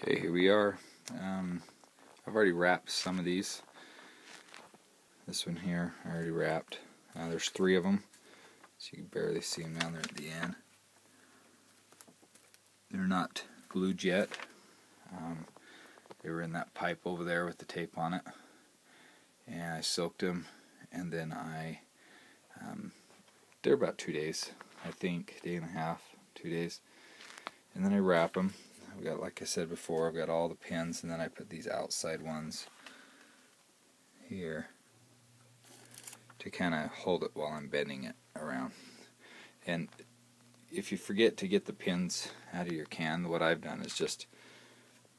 Okay, here we are. I've already wrapped some of these. This one here, I already wrapped. There's 3 of them, so you can barely see them down there at the end. They're not glued yet. They were in that pipe over there with the tape on it. And I soaked them, and then they're about 2 days, I think, day and a half, 2 days. And then I wrap them. I've got, like I said before, I've got all the pins, and then I put these outside ones here to kind of hold it while I'm bending it around. And if you forget to get the pins out of your can, what I've done is just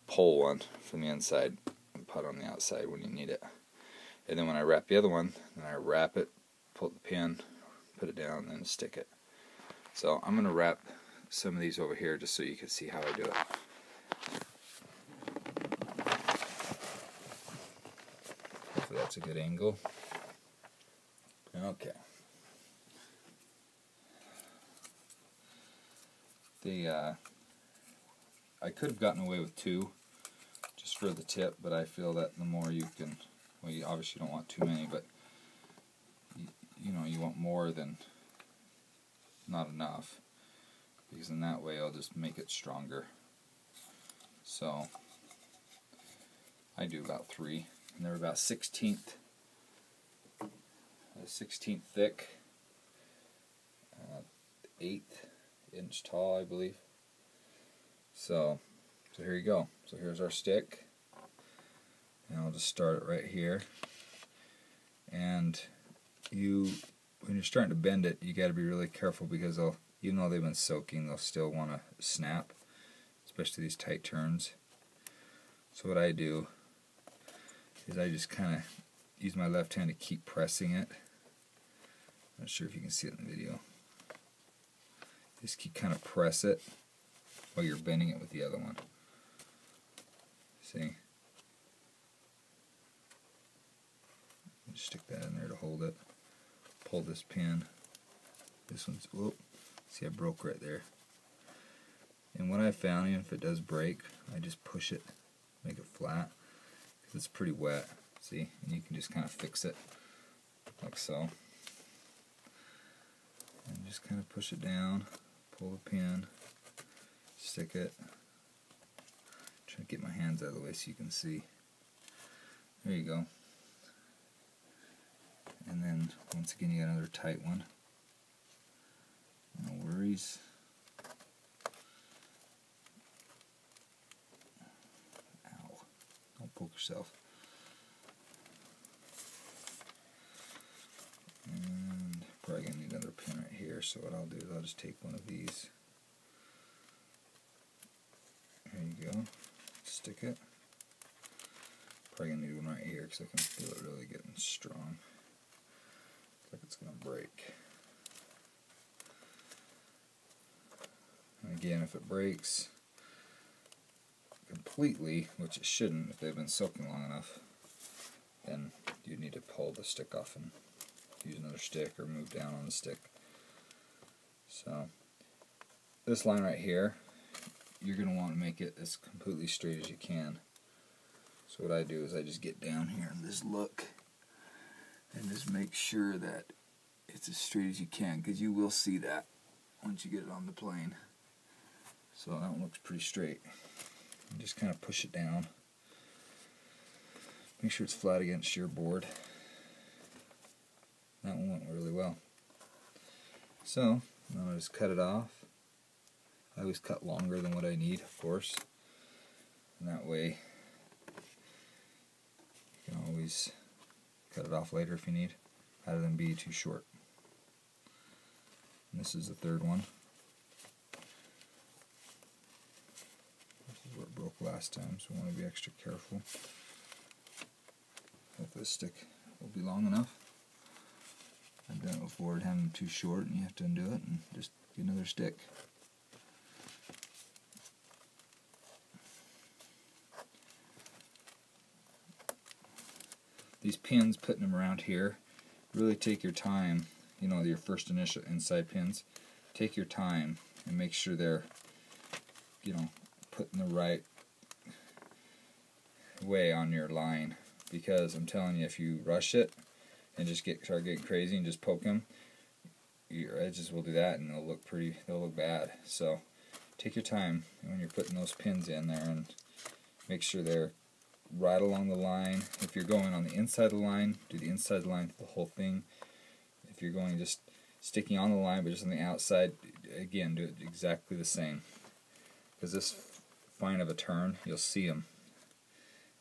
pull one from the inside and put on the outside when you need it. And then when I wrap the other one, then I wrap it, pull the pin, put it down, and then stick it. So I'm going to wrap some of these over here just so you can see how I do it. Hopefully that's a good angle. Okay. I could have gotten away with 2 just for the tip, but I feel that the more you can, well, you obviously don't want too many, but you know, you want more than not enough, because in that way I'll just make it stronger. So I do about 3, and they're about 1/16 thick, 1/8 inch tall, I believe. So here you go. So here's our stick, and I'll just start it right here. And when you're starting to bend it, you got to be really careful, because even though they've been soaking, they'll still want to snap, especially these tight turns. So what I do is I just kind of use my left hand to keep pressing it. Not sure if you can see it in the video. Just keep kind of press it while you're bending it with the other one. See? Just stick that in there to hold it. Pull this pin. This one's, whoop, see, I broke right there. And what I found, even if it does break, I just push it, make it flat, because it's pretty wet. See? And you can just kind of fix it like so. And just kind of push it down, pull the pin, stick it. Try to get my hands out of the way so you can see. There you go. And then once again, you got another tight one. No worries. Ow. Don't poke yourself. And probably going to need another pin right here, so what I'll do is I'll just take one of these. There you go. Stick it. Probably going to need one right here because I can feel it really getting strong. Looks like it's going to break. And again, if it breaks completely, which it shouldn't if they've been soaking long enough, then you need to pull the stick off and use another stick or move down on the stick. So this line right here, you're going to want to make it as completely straight as you can. So what I do is I just get down here and just look and just make sure that it's as straight as you can, because you will see that once you get it on the plane. So that one looks pretty straight. And just kind of push it down. Make sure it's flat against your board. That one went really well. So now I just cut it off. I always cut longer than what I need, of course. And that way you can always cut it off later if you need, rather than be too short. And this is the 3rd one. This is where it broke last time, so we want to be extra careful. Hopefully this stick will be long enough. I've done it before, having them too short, and you have to undo it and just get another stick. These pins, putting them around here, really take your time. You know, your first initial inside pins, take your time and make sure they're, you know, put in the right way on your line, because I'm telling you, if you rush it and just start getting crazy and just poke them, your edges will do that and they'll look bad. So take your time when you're putting those pins in there and make sure they're right along the line. If you're going on the inside of the line, do the inside of the line the whole thing. If you're going just sticking on the line but just on the outside, again, do it exactly the same. Because this fine of a turn, you'll see them,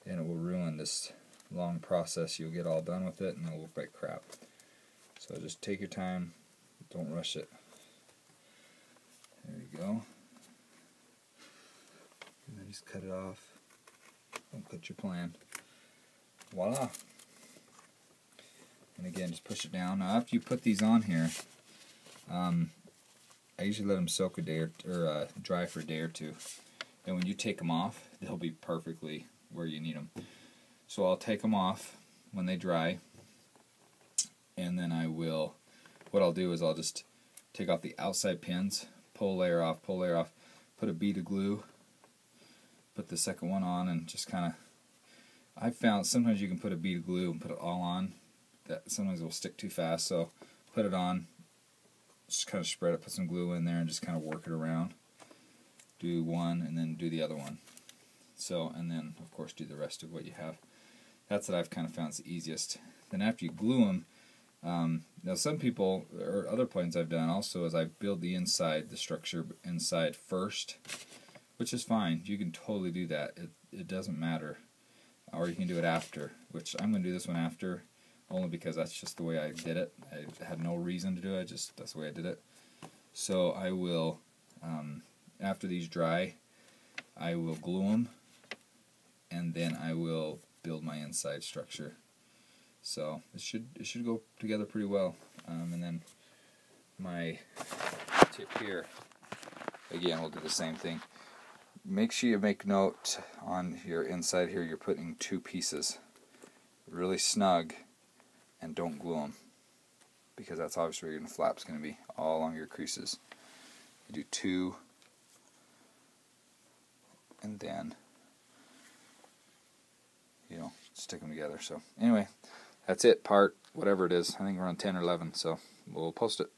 and it will ruin this long process. You'll get all done with it and it'll look like crap. So just take your time, don't rush it. There you go. And then just cut it off. Don't cut your plan. Voila. And again, just push it down. Now after you put these on here, I usually let them soak a day or dry for a day or two. And when you take them off, they'll be perfectly where you need them. So I'll take them off when they dry, and then what I'll do is I'll just take off the outside pins, pull a layer off, put a bead of glue, put the second one on, and just kind of, I've found sometimes you can put a bead of glue and put it all on, that sometimes it will stick too fast, so put it on, just kind of spread it, put some glue in there, and just kind of work it around. Do one and then do the other one. So, and then of course do the rest of what you have. That's what I've kind of found is the easiest. Then after you glue them, now some people, or other plans I've done also, is I build the inside, the structure inside first, which is fine. You can totally do that. It doesn't matter. Or you can do it after, which I'm going to do this one after, only because that's just the way I did it. I had no reason to do it, just that's the way I did it. So I will, after these dry, I will glue them, and then I will build my inside structure. So it should go together pretty well. And then my tip here, again, we'll do the same thing. Make sure you make note on your inside here, you're putting 2 pieces really snug, and don't glue them, because that's obviously where your flap's going to be, all along your creases. You do 2, and then stick them together. So anyway, that's it, part whatever it is. I think we're on 10 or 11, so we'll post it.